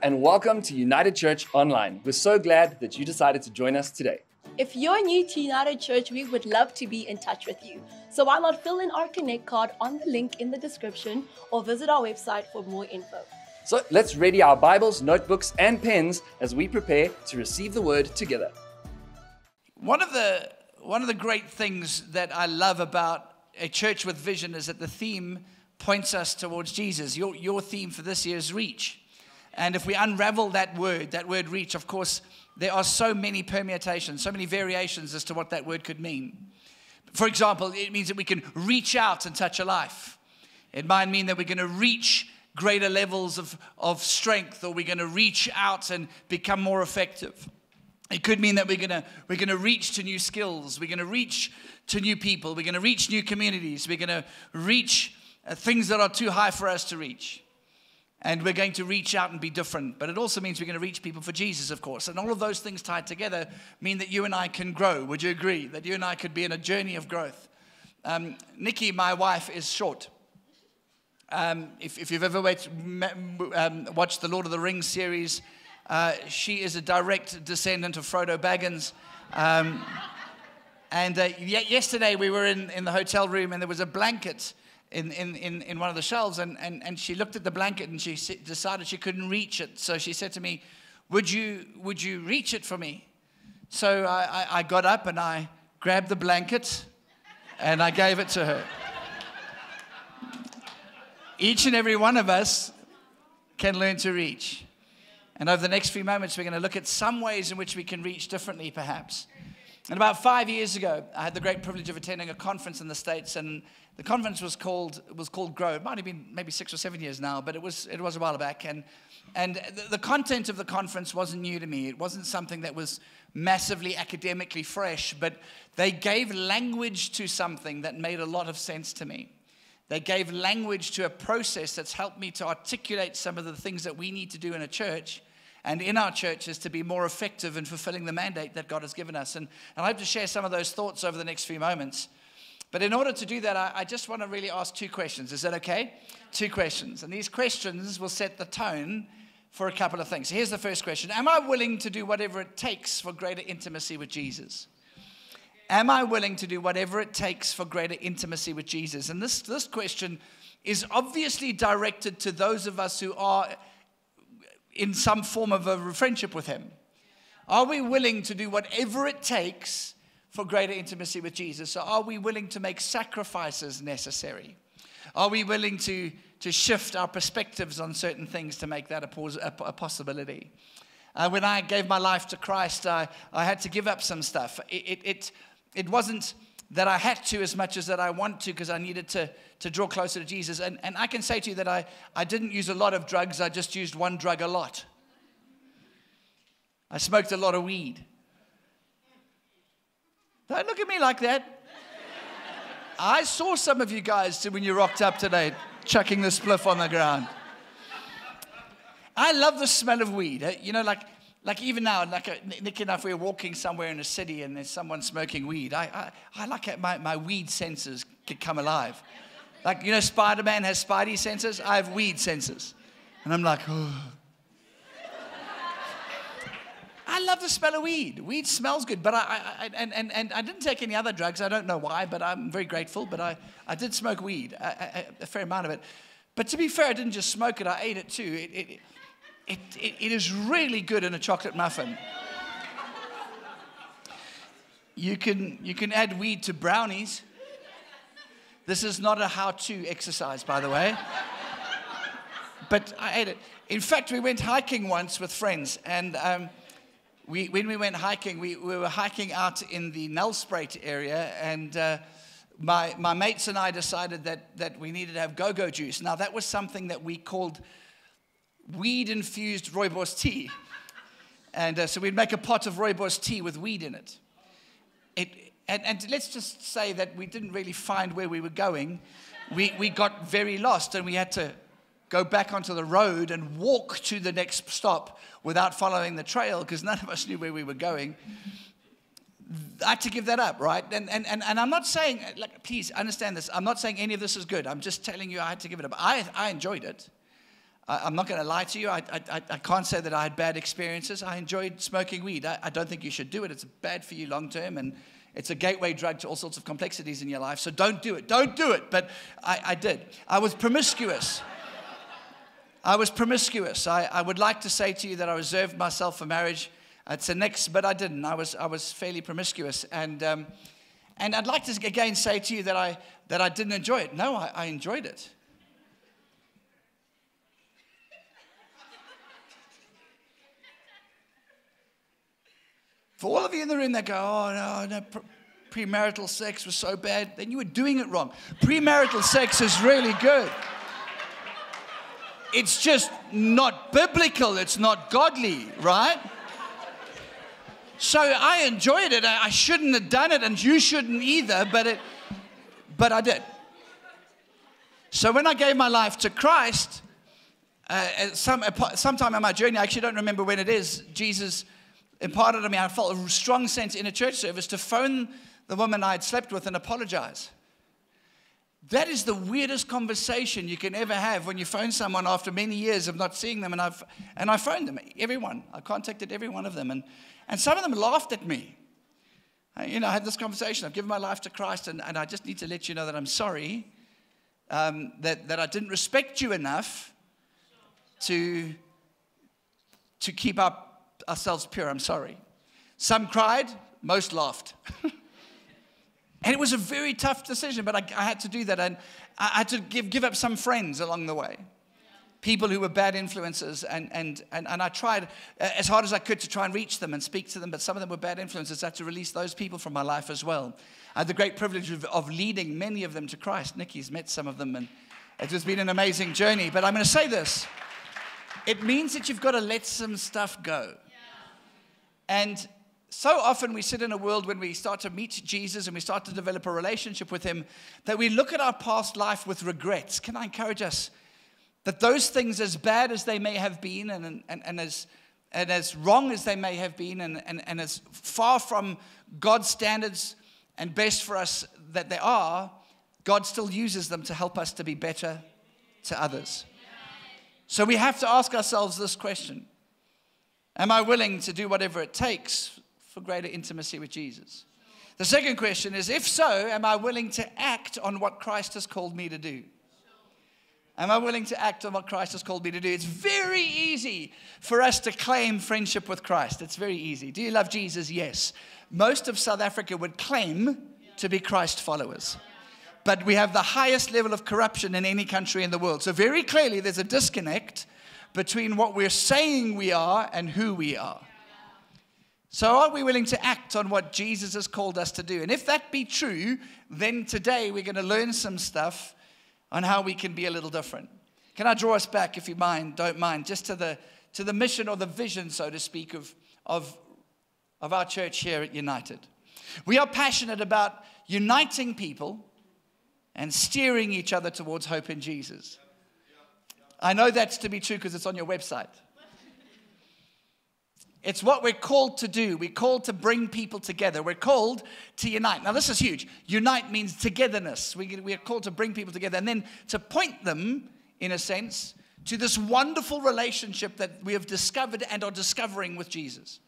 and welcome to United Church Online. We're so glad that you decided to join us today. If you're new to United Church, we would love to be in touch with you. So why not fill in our Connect card on the link in the description or visit our website for more info. So let's ready our Bibles, notebooks, and pens as we prepare to receive the word together. One of the great things that I love about a church with vision is that the theme points us towards Jesus. Your theme for this year is reach. And if we unravel that word reach, of course, there are so many permutations, so many variations as to what that word could mean. For example, it means that we can reach out and touch a life. It might mean that we're going to reach greater levels of strength, or we're going to reach out and become more effective. It could mean that we're going to reach to new skills. We're going to reach to new people. We're going to reach new communities. We're going to reach things that are too high for us to reach. And we're going to reach out and be different. But it also means we're going to reach people for Jesus, of course. And all of those things tied together mean that you and I can grow. Would you agree? That you and I could be in a journey of growth. Nikki, my wife, is short. If you've ever watched the Lord of the Rings series, she is a direct descendant of Frodo Baggins. Yesterday we were in the hotel room, and there was a blanket in one of the shelves, and she looked at the blanket and she decided she couldn't reach it. So she said to me, would you reach it for me? So I got up and I grabbed the blanket and I gave it to her. Each and every one of us can learn to reach. And over the next few moments, we're going to look at some ways in which we can reach differently, perhaps. And about 5 years ago, I had the great privilege of attending a conference in the States, and the conference was called Grow. It might have been maybe 6 or 7 years now, but it was a while back. And the content of the conference wasn't new to me. It wasn't something that was massively academically fresh, but they gave language to something that made a lot of sense to me. They gave language to a process that's helped me to articulate some of the things that we need to do in a church and in our churches to be more effective in fulfilling the mandate that God has given us. And I hope to share some of those thoughts over the next few moments. But in order to do that, I just want to really ask 2 questions. Is that okay? 2 questions. And these questions will set the tone for a couple of things. Here's the first question. Am I willing to do whatever it takes for greater intimacy with Jesus? Am I willing to do whatever it takes for greater intimacy with Jesus? And this question is obviously directed to those of us who are in some form of a friendship with him. Are we willing to do whatever it takes for greater intimacy with Jesus? Or are we willing to make sacrifices necessary? Are we willing to shift our perspectives on certain things to make that a possibility? When I gave my life to Christ, I had to give up some stuff. It wasn't that I had to as much as that I want to, because I needed to draw closer to Jesus. And I can say to you that I didn't use a lot of drugs. I just used one drug a lot. I smoked a lot of weed. Don't look at me like that. I saw some of you guys when you rocked up today, chucking the spliff on the ground. I love the smell of weed. You know, like even now, Nick and I, if we're walking somewhere in a city and there's someone smoking weed, I like it, my weed senses can come alive. Like, you know, Spider-Man has Spidey senses. I have weed senses. And I'm like, oh. I love the smell of weed. Weed smells good, but I didn't take any other drugs. I don't know why, but I'm very grateful. But I did smoke weed, a fair amount of it. But to be fair, I didn't just smoke it. I ate it too. It is really good in a chocolate muffin. You can add weed to brownies. This is not a how-to exercise, by the way. But I ate it. In fact, we went hiking once with friends, and when we went hiking, we were hiking out in the Nelspruit area, and my mates and I decided that we needed to have go-go juice. Now, that was something that we called weed-infused rooibos tea. And so we'd make a pot of rooibos tea with weed in it. And let's just say that we didn't really find where we were going. We got very lost, and we had to go back onto the road and walk to the next stop without following the trail, because none of us knew where we were going. I had to give that up, right? And I'm not saying, like, please understand this. I'm not saying any of this is good. I'm just telling you I had to give it up. I enjoyed it. I'm not going to lie to you. I can't say that I had bad experiences. I enjoyed smoking weed. I don't think you should do it. It's bad for you long term, and it's a gateway drug to all sorts of complexities in your life. So don't do it. Don't do it. But I did. I was promiscuous. I would like to say to you that I reserved myself for marriage. It's a next, but I didn't. I was fairly promiscuous, and I'd like to again say to you that I didn't enjoy it. No, I enjoyed it. For all of you in the room that go, oh, no, premarital sex was so bad, then you were doing it wrong. Premarital sex is really good. It's just not biblical. It's not godly, right? So I enjoyed it. I shouldn't have done it, and you shouldn't either, but I did. So when I gave my life to Christ, sometime in my journey, I actually don't remember when it is, Jesus imparted to me, I felt a strong sense in a church service to phone the woman I had slept with and apologize. That is the weirdest conversation you can ever have when you phone someone after many years of not seeing them. And I phoned them, everyone. I contacted every one of them. And some of them laughed at me. I had this conversation. I've given my life to Christ, and I just need to let you know that I'm sorry that I didn't respect you enough to keep ourselves pure. I'm sorry. Some cried, most laughed. And it was a very tough decision, but I had to do that. And I had to give up some friends along the way. People who were bad influences. And I tried as hard as I could to try and reach them and speak to them, but some of them were bad influences. I had to release those people from my life as well. I had the great privilege of leading many of them to Christ. Nikki's met some of them, and it has been an amazing journey. But I'm going to say this. It means that you've got to let some stuff go. And so often we sit in a world when we start to meet Jesus and we start to develop a relationship with him that we look at our past life with regrets. Can I encourage us that those things, as bad as they may have been and as wrong as they may have been and as far from God's standards and best for us that they are, God still uses them to help us to be better to others. So we have to ask ourselves this question. Am I willing to do whatever it takes for greater intimacy with Jesus? The second question is, if so, am I willing to act on what Christ has called me to do? Am I willing to act on what Christ has called me to do? It's very easy for us to claim friendship with Christ. It's very easy. Do you love Jesus? Yes. Most of South Africa would claim to be Christ followers. But we have the highest level of corruption in any country in the world. So very clearly there's a disconnect between what we're saying we are and who we are. So are we willing to act on what Jesus has called us to do? And if that be true, then today we're going to learn some stuff on how we can be a little different. Can I draw us back, if you don't mind, just to the mission or the vision, so to speak, of our church here at United. We are passionate about uniting people and steering each other towards hope in Jesus. I know that's to be true because it's on your website. It's what we're called to do. We're called to bring people together. We're called to unite. Now, this is huge. Unite means togetherness. We are called to bring people together and then to point them, in a sense, to this wonderful relationship that we have discovered and are discovering with Jesus.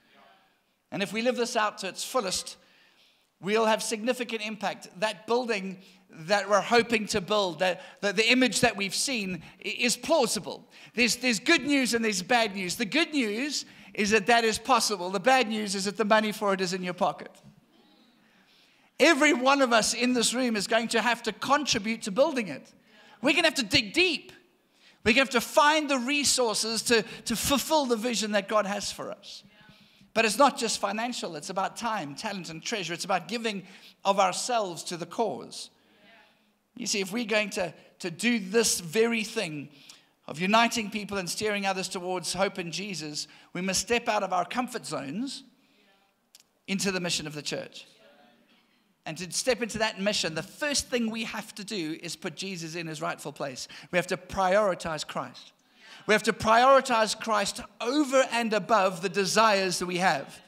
And if we live this out to its fullest, we'll have significant impact. That building that we're hoping to build, the image that we've seen is plausible. There's good news and there's bad news. The good news is that is possible. The bad news is that the money for it is in your pocket. Every one of us in this room is going to have to contribute to building it. We're going to have to dig deep. We're going to have to find the resources to fulfill the vision that God has for us. But it's not just financial. It's about time, talent, and treasure. It's about giving of ourselves to the cause. You see, if we're going to do this very thing of uniting people and steering others towards hope in Jesus, we must step out of our comfort zones into the mission of the church. And to step into that mission, the first thing we have to do is put Jesus in his rightful place. We have to prioritize Christ. We have to prioritize Christ over and above the desires that we have.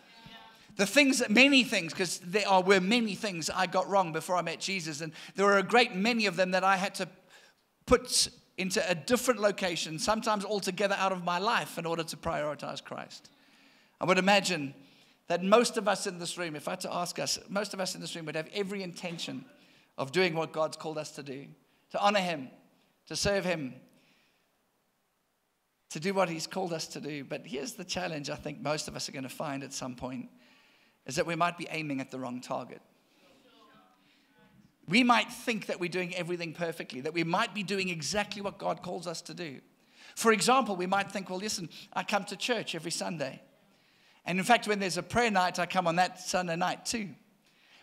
The things, many things, because were many things I got wrong before I met Jesus. And there were a great many of them that I had to put into a different location, sometimes altogether out of my life, in order to prioritize Christ. I would imagine that most of us in this room, if I had to ask us, most of us in this room would have every intention of doing what God's called us to do, to honor Him, to serve Him, to do what He's called us to do. But here's the challenge I think most of us are going to find at some point, is that we might be aiming at the wrong target. We might think that we're doing everything perfectly, that we might be doing exactly what God calls us to do. For example, we might think, well, listen, I come to church every Sunday. And in fact, when there's a prayer night, I come on that Sunday night too.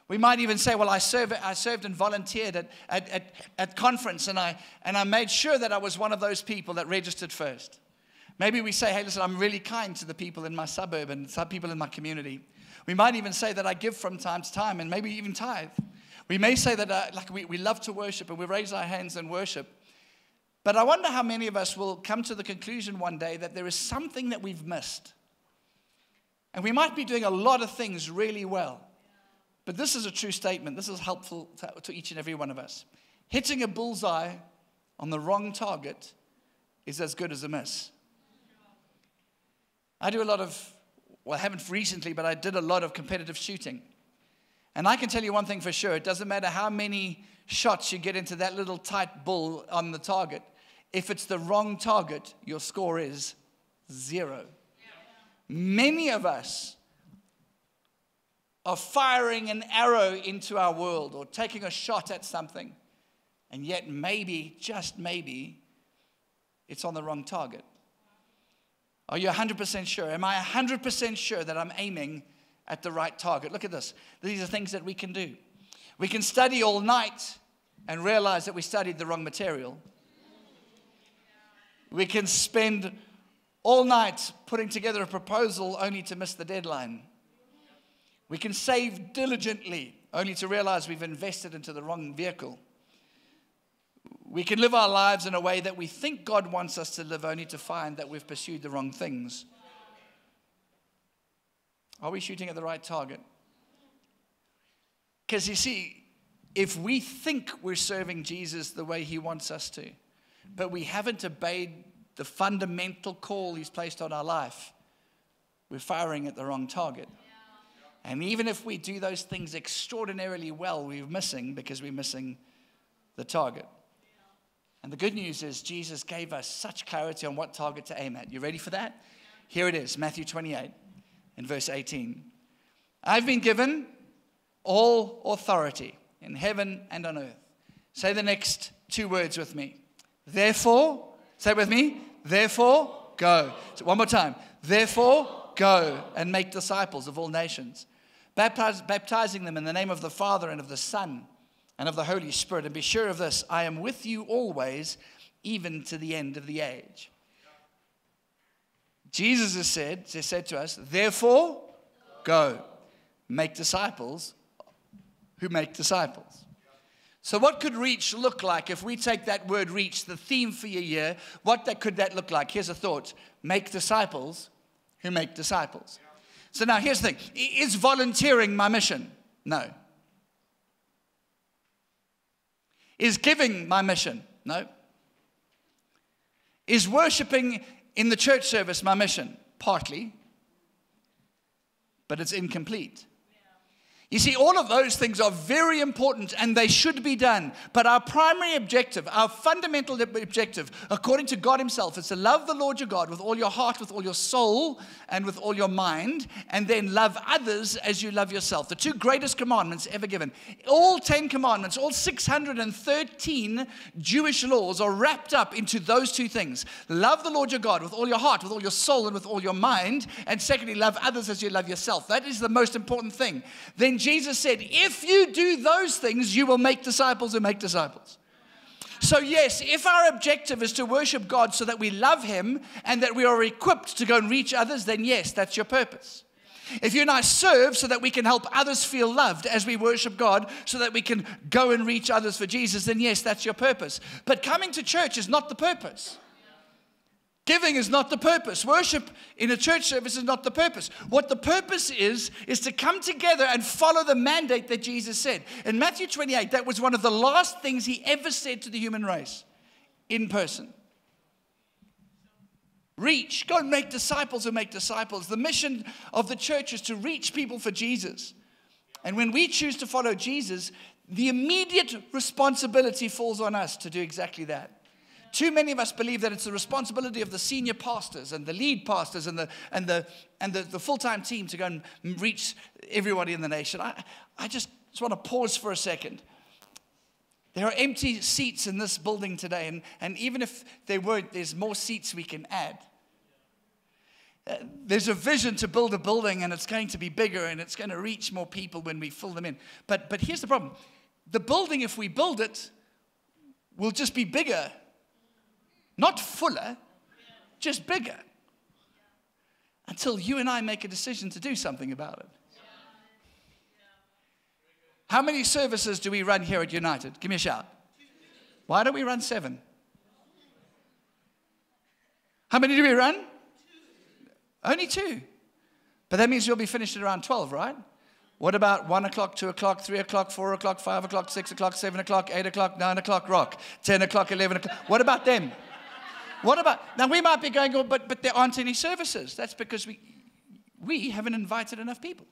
We might even say, well, I served and volunteered at conference, and I made sure that I was one of those people that registered first. Maybe we say, hey, listen, I'm really kind to the people in my suburb and some people in my community. We might even say that I give from time to time and maybe even tithe. We may say that we love to worship and we raise our hands and worship. But I wonder how many of us will come to the conclusion one day that there is something that we've missed. And we might be doing a lot of things really well. But this is a true statement. This is helpful to each and every one of us. Hitting a bullseye on the wrong target is as good as a miss. I do a lot of, well, I haven't recently, but I did a lot of competitive shooting. And I can tell you one thing for sure. It doesn't matter how many shots you get into that little tight bull on the target. If it's the wrong target, your score is 0. Many of us are firing an arrow into our world or taking a shot at something. And yet maybe, just maybe, it's on the wrong target. Are you 100% sure? Am I 100% sure that I'm aiming at the right target? Look at this. These are things that we can do. We can study all night and realize that we studied the wrong material. We can spend all night putting together a proposal only to miss the deadline. We can save diligently only to realize we've invested into the wrong vehicle. We can live our lives in a way that we think God wants us to live only to find that we've pursued the wrong things. Are we shooting at the right target? Because you see, if we think we're serving Jesus the way He wants us to, but we haven't obeyed the fundamental call He's placed on our life, we're firing at the wrong target. And even if we do those things extraordinarily well, we're missing because we're missing the target. And the good news is Jesus gave us such clarity on what target to aim at. You ready for that? Here it is, Matthew 28 in verse 18. I've been given all authority in heaven and on earth. Say the next 2 words with me. Therefore, say it with me. Therefore, go. So one more time. Therefore, go and make disciples of all nations, baptizing them in the name of the Father and of the Son and of the Holy Spirit. And be sure of this, I am with you always, even to the end of the age. Jesus has said to us, therefore, go, make disciples who make disciples. So what could reach look like if we take that word reach, the theme for your year, could that look like? Here's a thought. Make disciples who make disciples. So now here's the thing. Is volunteering my mission? No. Is giving my mission? No. Is worshiping in the church service my mission? Partly. But it's incomplete. You see, all of those things are very important and they should be done. But our primary objective, our fundamental objective, according to God Himself, is to love the Lord your God with all your heart, with all your soul, and with all your mind, and then love others as you love yourself. The 2 greatest commandments ever given. All 10 commandments, all 613 Jewish laws are wrapped up into those 2 things. Love the Lord your God with all your heart, with all your soul, and with all your mind. And secondly, love others as you love yourself. That is the most important thing. Then Jesus said, if you do those things, you will make disciples who make disciples. So yes, if our objective is to worship God so that we love Him and that we are equipped to go and reach others, then yes, that's your purpose. If you and I serve so that we can help others feel loved as we worship God so that we can go and reach others for Jesus, then yes, that's your purpose. But coming to church is not the purpose. Giving is not the purpose. Worship in a church service is not the purpose. What the purpose is to come together and follow the mandate that Jesus said. In Matthew 28, that was one of the last things He ever said to the human race. in person. Reach. Go and make disciples who make disciples. The mission of the church is to reach people for Jesus. And when we choose to follow Jesus, the immediate responsibility falls on us to do exactly that. Too many of us believe that it's the responsibility of the senior pastors and the lead pastors and the full-time team to go and reach everybody in the nation. I just want to pause for a second. There are empty seats in this building today, and even if there weren't, there's more seats we can add. There's a vision to build a building, and it's going to be bigger, and it's going to reach more people when we fill them in. But here's the problem. The building, if we build it, will just be bigger. Not fuller, just bigger. Until you and I make a decision to do something about it. How many services do we run here at United? Give me a shout. Why don't we run 7? How many do we run? Only 2. But that means you'll be finished at around 12, right? What about 1 o'clock, 2 o'clock, 3 o'clock, 4 o'clock, 5 o'clock, 6 o'clock, 7 o'clock, 8 o'clock, 9 o'clock, rock, 10 o'clock, 11 o'clock? What about them? What about, now we might be going, oh, but there aren't any services. That's because we haven't invited enough people.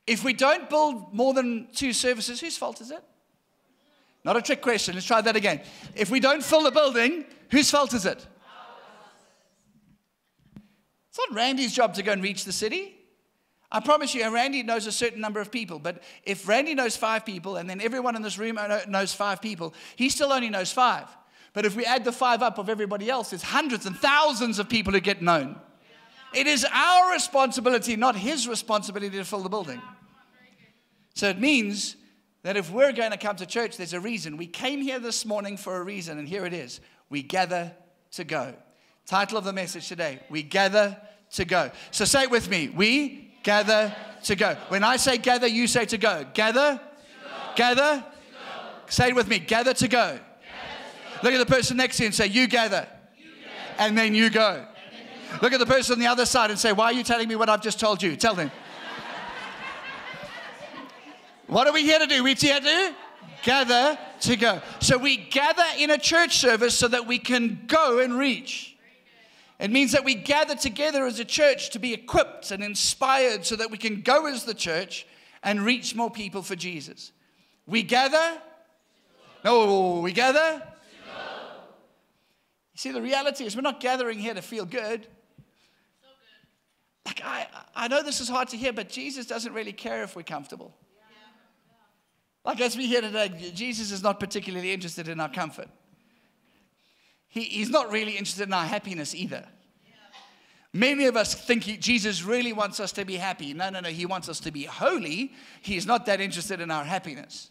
If we don't build more than 2 services, whose fault is it? Not a trick question. Let's try that again. If we don't fill the building, whose fault is it? It's not Randy's job to go and reach the city. I promise you, Randy knows a certain number of people. But if Randy knows 5 people, and then everyone in this room knows 5 people, he still only knows 5. But if we add the 5 up of everybody else, there's hundreds and thousands of people who get known. It is our responsibility, not his responsibility, to fill the building. So it means that if we're going to come to church, there's a reason. We came here this morning for a reason, and here it is. We gather to go. Title of the message today, we gather to go. So say it with me. We gather to go. When I say gather, you say to go. Gather. Gather. Say it with me. Gather to go. Look at the person next to you and say, you gather. And then you go. Look at the person on the other side and say, why are you telling me what I've just told you? Tell them. What are we here to do? We're here to gather to go. So we gather in a church service so that we can go and reach. It means that we gather together as a church to be equipped and inspired so that we can go as the church and reach more people for Jesus. We gather. No, we gather. You see, the reality is we're not gathering here to feel good. Like I know this is hard to hear, but Jesus doesn't really care if we're comfortable. Like as we hear today, Jesus is not particularly interested in our comfort. He's not really interested in our happiness either. Many of us think Jesus really wants us to be happy. No. He wants us to be holy. He's not that interested in our happiness.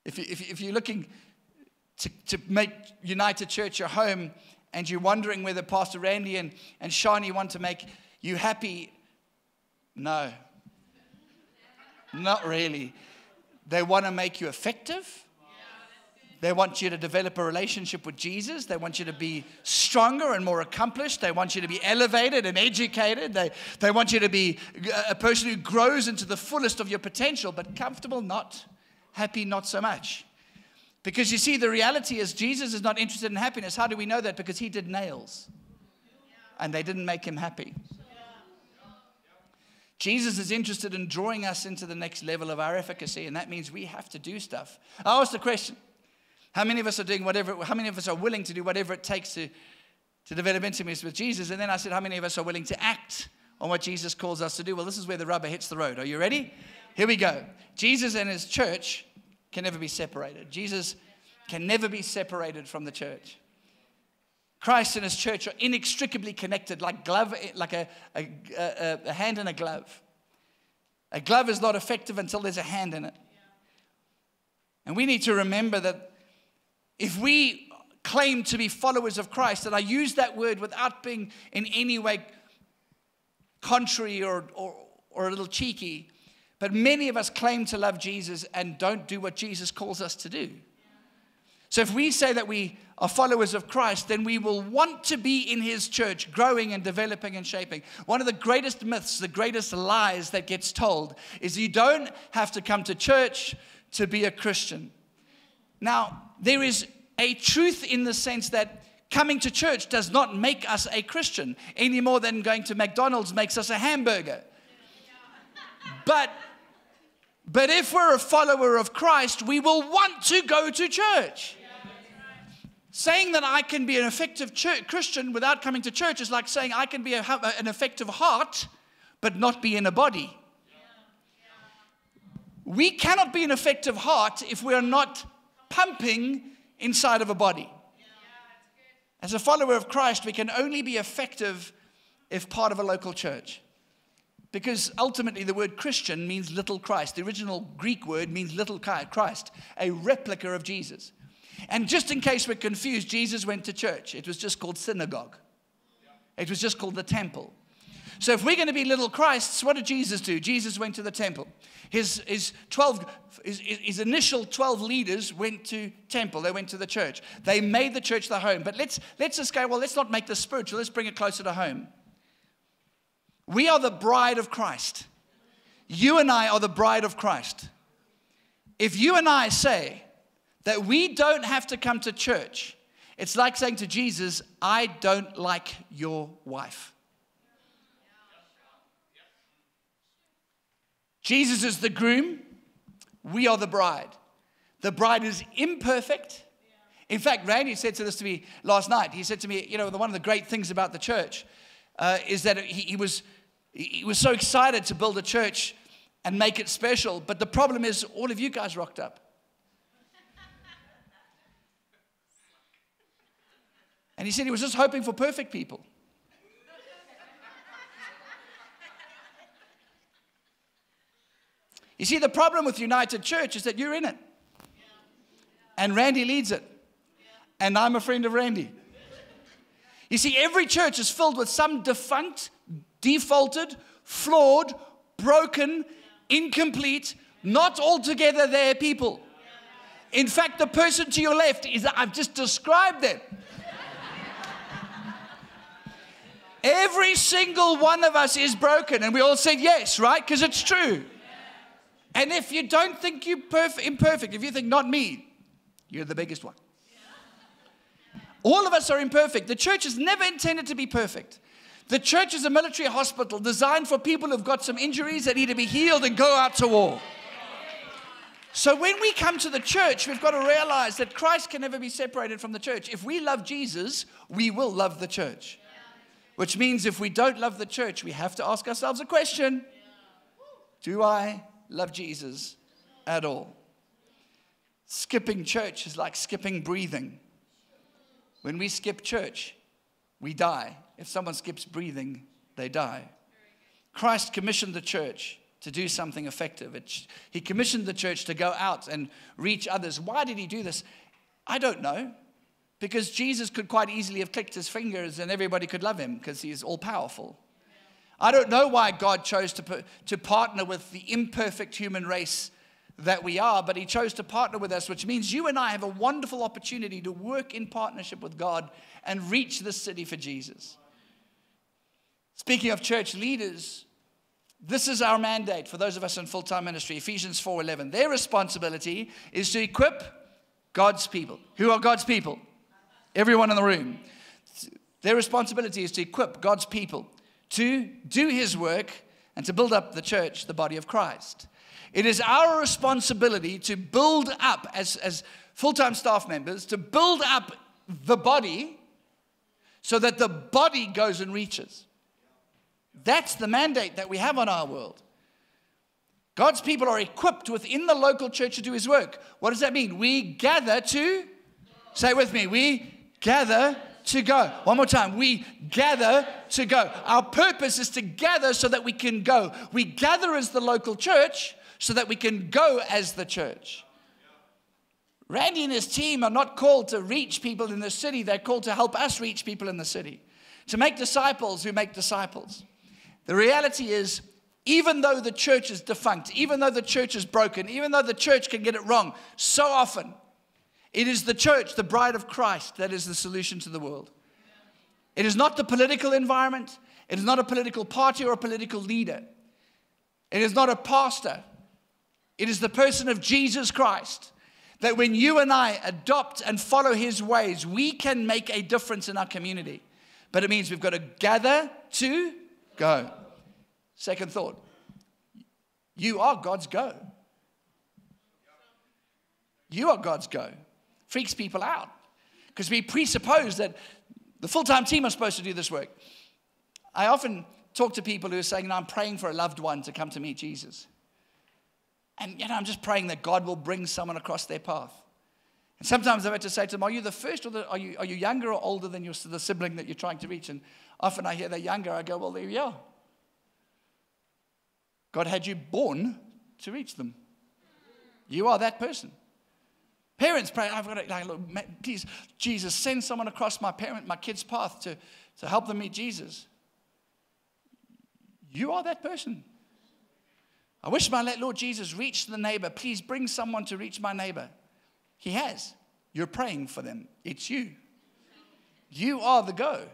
If you're looking to make United Church your home and you're wondering whether Pastor Randy and Shani want to make you happy, no. Not really. They want to make you effective. They want you to develop a relationship with Jesus. They want you to be stronger and more accomplished. They want you to be elevated and educated. They want you to be a person who grows into the fullest of your potential, but comfortable, not. Happy, not so much. Because you see, the reality is Jesus is not interested in happiness. How do we know that? Because he did nails. And they didn't make him happy. Jesus is interested in drawing us into the next level of our efficacy, and that means we have to do stuff. I asked the question, how many of us are doing whatever, how many of us are willing to do whatever it takes to develop intimacy with Jesus? And then I said, how many of us are willing to act on what Jesus calls us to do? Well, this is where the rubber hits the road. Are you ready? Here we go. Jesus and his church can never be separated. Jesus can never be separated from the church. Christ and his church are inextricably connected, like a hand in a glove. A glove is not effective until there's a hand in it. And we need to remember that if we claim to be followers of Christ, and I use that word without being in any way contrary or a little cheeky, but many of us claim to love Jesus and don't do what Jesus calls us to do. So if we say that we are followers of Christ, then we will want to be in his church, growing and developing and shaping. One of the greatest myths, the greatest lies that gets told is you don't have to come to church to be a Christian. Now, there is a truth in the sense that coming to church does not make us a Christian any more than going to McDonald's makes us a hamburger. But if we're a follower of Christ, we will want to go to church. Saying that I can be an effective Christian without coming to church is like saying I can be an effective heart, but not be in a body. We cannot be an effective heart if we are not pumping inside of a body. As a follower of Christ, we can only be effective if part of a local church. Because ultimately the word Christian means little Christ. The original Greek word means little Christ, a replica of Jesus. And just in case we're confused, Jesus went to church. It was just called synagogue. It was just called the temple. So if we're going to be little Christs, what did Jesus do? Jesus went to the temple. His initial 12 leaders went to temple. They went to the church. They made the church their home. But let's just go, well, let's not make this spiritual. Let's bring it closer to home. We are the bride of Christ. You and I are the bride of Christ. If you and I say that we don't have to come to church, it's like saying to Jesus, I don't like your wife. Jesus is the groom. We are the bride. The bride is imperfect. In fact, Randy said this to me last night. He said to me, one of the great things about the church is that he was so excited to build a church and make it special. But the problem is all of you guys rocked up. And he said he was just hoping for perfect people. You see, the problem with United Church is that you're in it. And Randy leads it. And I'm a friend of Randy. You see, every church is filled with some defunct, defaulted, flawed, broken, incomplete, not altogether there people. In fact, the person to your left is, I've just described them. Every single one of us is broken. And we all said yes, right? Because it's true. And if you don't think you're imperfect, if you think not me, you're the biggest one. All of us are imperfect. The church is never intended to be perfect. The church is a military hospital designed for people who've got some injuries that need to be healed and go out to war. So when we come to the church, we've got to realize that Christ can never be separated from the church. If we love Jesus, we will love the church. Which means if we don't love the church, we have to ask ourselves a question. Do I love Jesus at all? Skipping church is like skipping breathing. When we skip church, we die. If someone skips breathing, they die. Christ commissioned the church to do something effective. He commissioned the church to go out and reach others. Why did he do this? I don't know. Because Jesus could quite easily have clicked his fingers and everybody could love him because he is all-powerful. I don't know why God chose to partner with the imperfect human race that we are, but he chose to partner with us, which means you and I have a wonderful opportunity to work in partnership with God and reach this city for Jesus. Speaking of church leaders, this is our mandate for those of us in full-time ministry, Ephesians 4:11. Their responsibility is to equip God's people. Who are God's people? Everyone in the room. Their responsibility is to equip God's people to do his work and to build up the church, the body of Christ. It is our responsibility to build up, as full-time staff members, to build up the body so that the body goes and reaches. That's the mandate that we have on our world. God's people are equipped within the local church to do his work. What does that mean? We gather to, say it with me, we gather to go. One more time. We gather to go. Our purpose is to gather so that we can go. We gather as the local church so that we can go as the church. Randy and his team are not called to reach people in the city. They're called to help us reach people in the city. To make disciples who make disciples. The reality is, even though the church is defunct, even though the church is broken, even though the church can get it wrong so often, It is the church, the bride of Christ, that is the solution to the world. It is not the political environment. It is not a political party or a political leader. It is not a pastor. It is the person of Jesus Christ. That when you and I adopt and follow his ways, we can make a difference in our community. But it means we've got to gather to go. Second thought. You are God's go. You are God's go. Freaks people out. Because we presuppose that the full-time team are supposed to do this work. I often talk to people who are saying, I'm praying for a loved one to come to meet Jesus. And, I'm just praying that God will bring someone across their path. And sometimes I've had to say to them, are you the first, or are you younger or older than the sibling that you're trying to reach? And often I hear they're younger. I go, well, there you are. God had you born to reach them. You are that person. Parents pray, I've got to, please, Jesus, send someone across my kid's path to help them meet Jesus. You are that person. I wish my Lord Jesus reached the neighbor. Please bring someone to reach my neighbor. He has. You're praying for them. It's you. You are the go.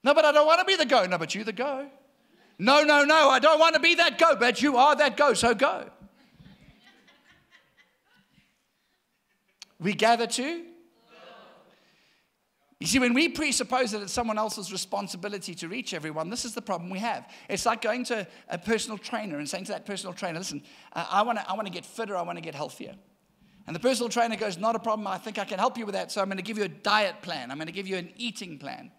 No, but I don't want to be the go. No, but you the go. No, I don't want to be that go, but you are that go, so go. We gather to. You see, when we presuppose that it's someone else's responsibility to reach everyone, this is the problem we have. It's like going to a personal trainer and saying to that personal trainer, listen, I want to get fitter, I want to get healthier. And the personal trainer goes, not a problem, I think I can help you with that, so I'm going to give you a diet plan. I'm going to give you an eating plan.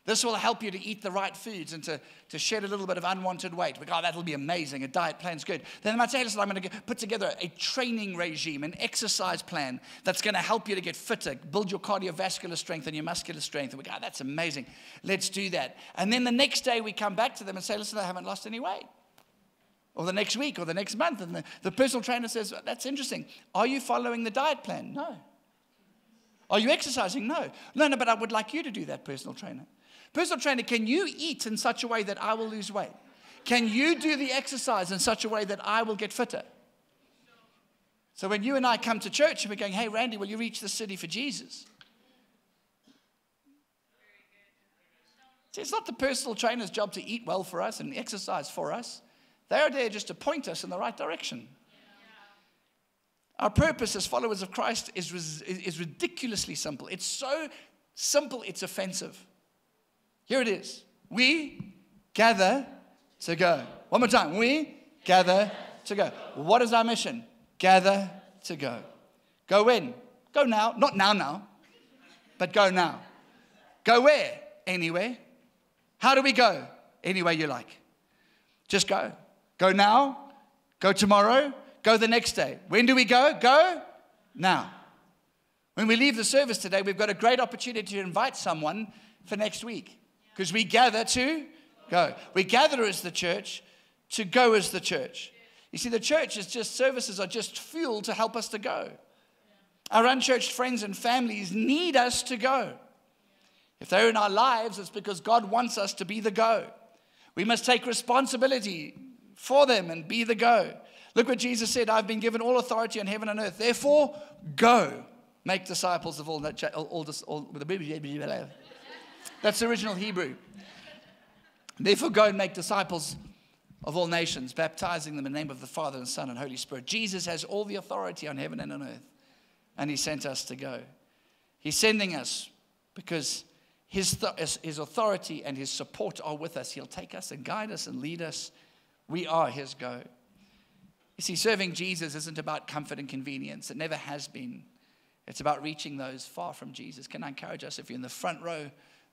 This will help you to eat the right foods and to shed a little bit of unwanted weight. We go, oh, that'll be amazing. A diet plan's good. Then they might say, listen, I'm going to put together a training regime, an exercise plan that's going to help you to get fitter, build your cardiovascular strength and your muscular strength. And we go, oh, that's amazing. Let's do that. And then the next day we come back to them and say, listen, I haven't lost any weight. Or the next week or the next month. And the personal trainer says, that's interesting. Are you following the diet plan? No. Are you exercising? No. No, but I would like you to do that, personal trainer. Personal trainer, can you eat in such a way that I will lose weight? Can you do the exercise in such a way that I will get fitter? So when you and I come to church and we're going, hey, Randy, will you reach the city for Jesus? See, it's not the personal trainer's job to eat well for us and exercise for us. They are there just to point us in the right direction. Our purpose as followers of Christ is ridiculously simple. It's so simple, it's offensive. Here it is. We gather to go. One more time. We gather to go. What is our mission? Gather to go. Go when? Go now. Not now, but go now. Go where? Anywhere. How do we go? Any way you like. Just go. Go now. Go tomorrow. Go the next day. When do we go? Go now. When we leave the service today, we've got a great opportunity to invite someone for next week. Because we gather to go. We gather as the church to go as the church. You see, the church is just, services are just fuel to help us to go. Our unchurched friends and families need us to go. If they're in our lives, it's because God wants us to be the go. We must take responsibility for them and be the go. Look what Jesus said, I've been given all authority on heaven and earth. Therefore, go. Make disciples of all that's the original Hebrew. Therefore, go and make disciples of all nations, baptizing them in the name of the Father and Son and Holy Spirit. Jesus has all the authority on heaven and on earth, and he sent us to go. He's sending us because his authority and his support are with us. He'll take us and guide us and lead us. We are his go. You see, serving Jesus isn't about comfort and convenience. It never has been. It's about reaching those far from Jesus. Can I encourage us, if you're in the front row,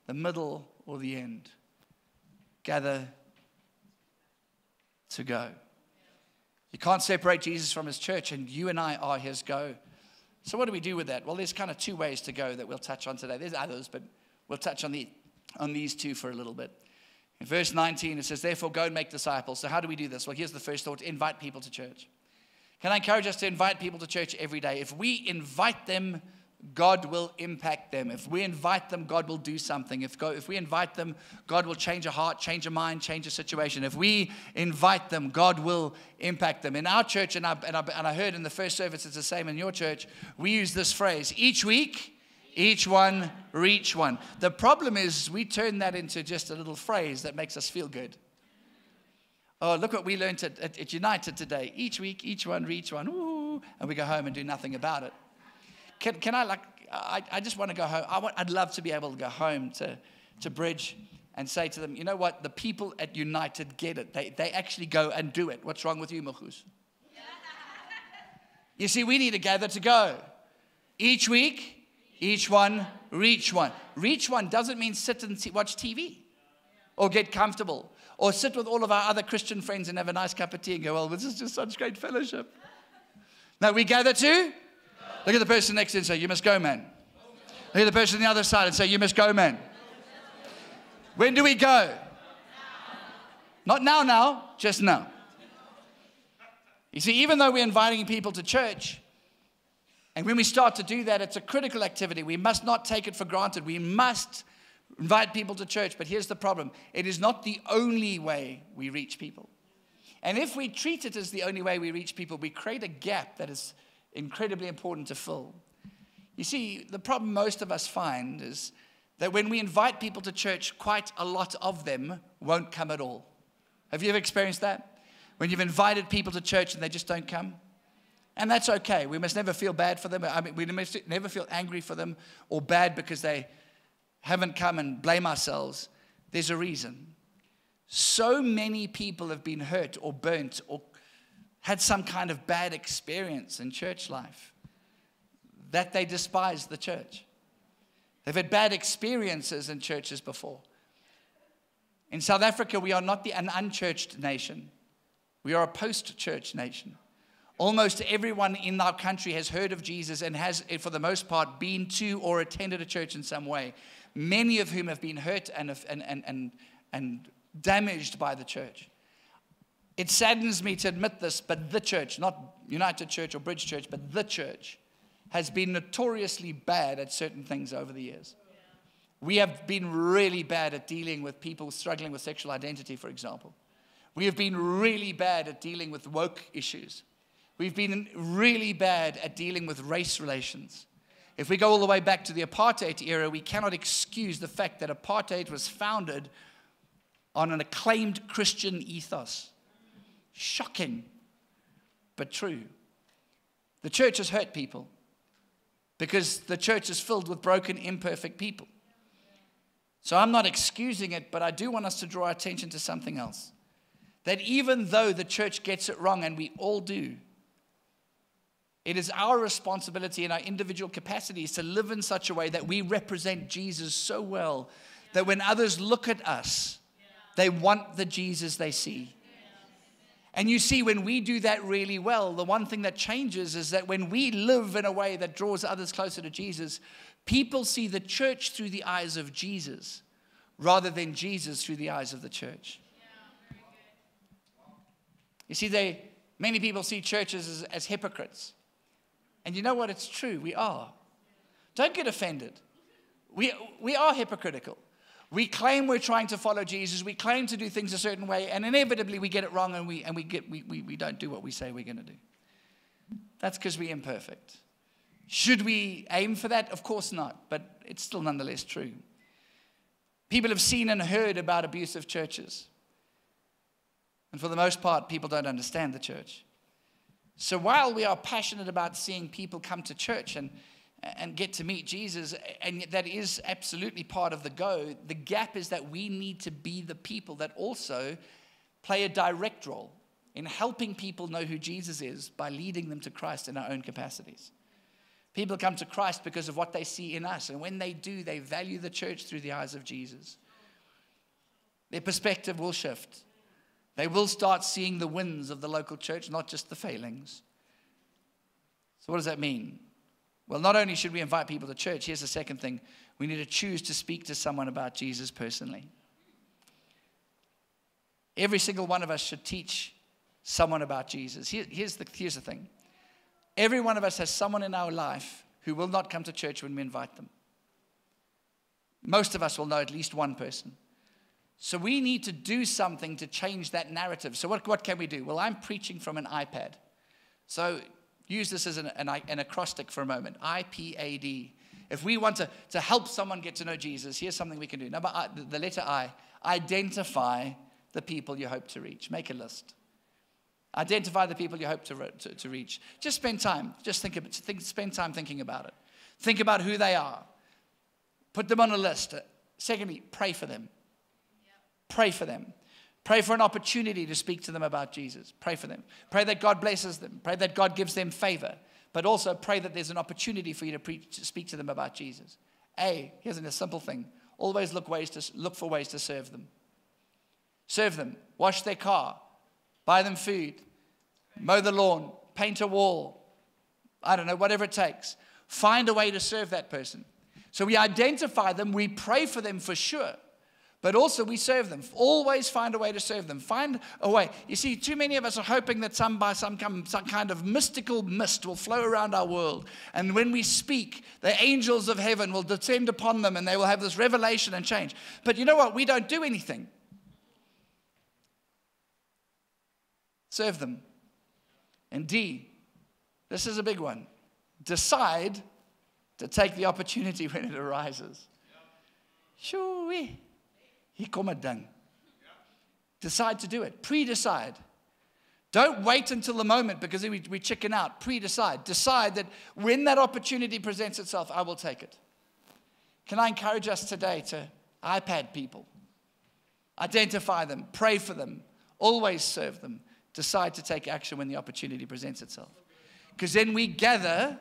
the middle, or the end, gather to go. You can't separate Jesus from his church, and you and I are his go. So what do we do with that? Well, there's kind of two ways to go that we'll touch on today. There's others, but we'll touch on these two for a little bit. In verse 19, it says, therefore, go and make disciples. So how do we do this? Well, here's the first thought. Invite people to church. Can I encourage us to invite people to church every day? If we invite them, God will impact them. If we invite them, God will do something. If we invite them, God will change a heart, change a mind, change a situation. If we invite them, God will impact them. In our church, and I heard in the first service, it's the same in your church, we use this phrase, each week, each one, reach one. The problem is we turn that into just a little phrase that makes us feel good. Oh, look what we learned at United today. Each week, each one, reach one. Ooh, and we go home and do nothing about it. Can I just want to go home. I'd love to be able to go home to Bridge and say to them, you know what? The people at United get it. They actually go and do it. What's wrong with you, Mukhus? You see, we need to gather to go. Each week, each one, reach one. Reach one doesn't mean sit and watch TV or get comfortable or sit with all of our other Christian friends and have a nice cup of tea and go, well, this is just such great fellowship. No, we gather to look at the person next to you and say, you must go, man. Look at the person on the other side and say, you must go, man. When do we go? Not now, just now. You see, even though we're inviting people to church, and when we start to do that, it's a critical activity. We must not take it for granted. We must invite people to church. But here's the problem. It is not the only way we reach people. And if we treat it as the only way we reach people, we create a gap that is incredibly important to fill. You see, the problem most of us find is that when we invite people to church, quite a lot of them won't come at all. Have you ever experienced that? When you've invited people to church and they just don't come? And that's okay. We must never feel bad for them. I mean, we must never feel angry for them or bad because they haven't come and blame ourselves. There's a reason. So many people have been hurt or burnt or had some kind of bad experience in church life that they despise the church. They've had bad experiences in churches before. In South Africa, we are not an unchurched nation. We are a post-church nation. Almost everyone in our country has heard of Jesus and has, for the most part, been to or attended a church in some way. Many of whom have been hurt and damaged by the church. It saddens me to admit this, but the church, not United Church or Bridge Church, but the church has been notoriously bad at certain things over the years. We have been really bad at dealing with people struggling with sexual identity, for example. We have been really bad at dealing with woke issues. We've been really bad at dealing with race relations. If we go all the way back to the apartheid era, we cannot excuse the fact that apartheid was founded on an acclaimed Christian ethos. Shocking, but true. The church has hurt people because the church is filled with broken, imperfect people. So I'm not excusing it, but I do want us to draw our attention to something else. That even though the church gets it wrong, and we all do, it is our responsibility in our individual capacities to live in such a way that we represent Jesus so well that when others look at us, they want the Jesus they see. And you see, when we do that really well, the one thing that changes is that when we live in a way that draws others closer to Jesus, people see the church through the eyes of Jesus rather than Jesus through the eyes of the church. You see, many people see churches as hypocrites. And you know what? It's true. We are. Don't get offended. We are hypocritical. We claim we're trying to follow Jesus. We claim to do things a certain way, and inevitably we get it wrong, and we don't do what we say we're going to do. That's because we're imperfect. Should we aim for that? Of course not, but it's still nonetheless true. People have seen and heard about abusive churches. And for the most part, people don't understand the church. So while we are passionate about seeing people come to church and get to meet Jesus, and that is absolutely part of the go, the gap is that we need to be the people that also play a direct role in helping people know who Jesus is by leading them to Christ in our own capacities. People come to Christ because of what they see in us, and when they do, they value the church through the eyes of Jesus. Their perspective will shift. They will start seeing the wins of the local church, not just the failings. So what does that mean? Well, not only should we invite people to church, here's the second thing. We need to choose to speak to someone about Jesus personally. Every single one of us should teach someone about Jesus. Here's the thing. Every one of us has someone in our life who will not come to church when we invite them. Most of us will know at least one person. So we need to do something to change that narrative. So what can we do? Well, I'm preaching from an iPad. So use this as an acrostic for a moment. IPAD. If we want to help someone get to know Jesus, here's something we can do. The letter I. Identify the people you hope to reach. Make a list. Identify the people you hope to reach. Just spend time. Just spend time thinking about it. Think about who they are. Put them on a list. Secondly, pray for them. Pray for them. Pray for an opportunity to speak to them about Jesus. Pray for them. Pray that God blesses them. Pray that God gives them favor. But also pray that there's an opportunity for you to speak to them about Jesus. Here's a simple thing. Always look for ways to serve them. Serve them. Wash their car. Buy them food. Mow the lawn. Paint a wall. I don't know, whatever it takes. Find a way to serve that person. So we identify them. We pray for them for sure. But also we serve them. Always find a way to serve them. Find a way. You see, too many of us are hoping that some kind of mystical mist will flow around our world. And when we speak, the angels of heaven will descend upon them and they will have this revelation and change. But you know what? We don't do anything. Serve them. And D, this is a big one. Decide to take the opportunity when it arises. Shoo-wee. Hier kom 'n ding. Decide to do it. Pre-decide. Don't wait until the moment because we chicken out. Pre-decide. Decide that when that opportunity presents itself, I will take it. Can I encourage us today to iPad people? Identify them. Pray for them. Always serve them. Decide to take action when the opportunity presents itself. Because then we gather.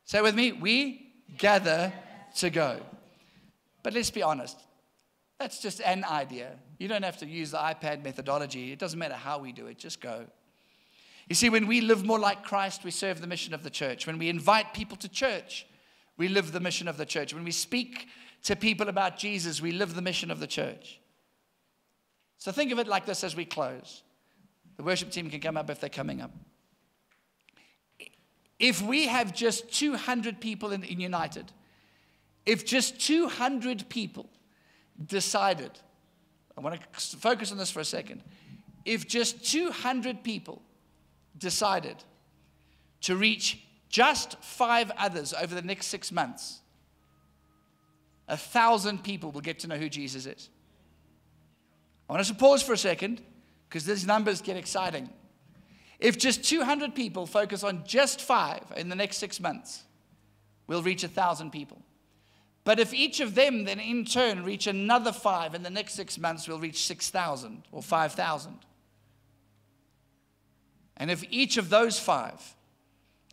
Say with me. We gather to go. But let's be honest. That's just an idea. You don't have to use the iPad methodology. It doesn't matter how we do it. Just go. You see, when we live more like Christ, we serve the mission of the church. When we invite people to church, we live the mission of the church. When we speak to people about Jesus, we live the mission of the church. So think of it like this as we close. The worship team can come up if they're coming up. If we have just 200 people in United, if just 200 people decided, I want to focus on this for a second. If just 200 people decided to reach just 5 others over the next 6 months, 1,000 people will get to know who Jesus is. I want us to pause for a second because these numbers get exciting. If just 200 people focus on just 5 in the next 6 months, we'll reach 1,000 people. But if each of them then in turn reach another 5 in the next 6 months, we'll reach 6,000 or 5,000. And if each of those 5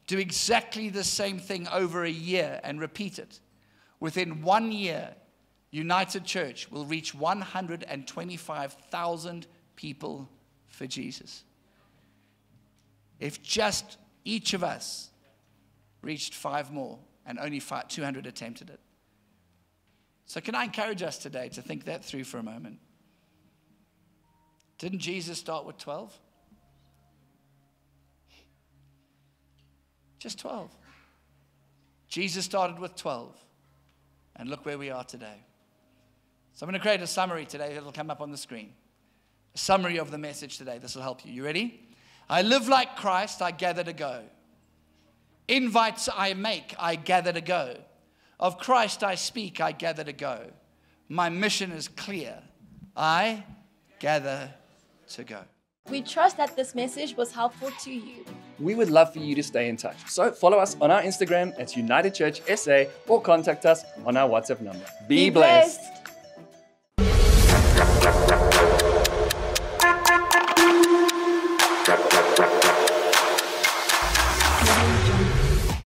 do exactly the same thing over a year and repeat it, within 1 year, United Church will reach 125,000 people for Jesus. If just each of us reached 5 more and only 200 attempted it. So can I encourage us today to think that through for a moment? Didn't Jesus start with 12? Just 12. Jesus started with 12. And look where we are today. So I'm going to create a summary today that will come up on the screen. A summary of the message today. This will help you. You ready? I live like Christ, I gather to go. Invites I make, I gather to go. Of Christ I speak, I gather to go. My mission is clear. I gather to go. We trust that this message was helpful to you. We would love for you to stay in touch. So follow us on our Instagram at United Church SA or contact us on our WhatsApp number. Be blessed. Blessed.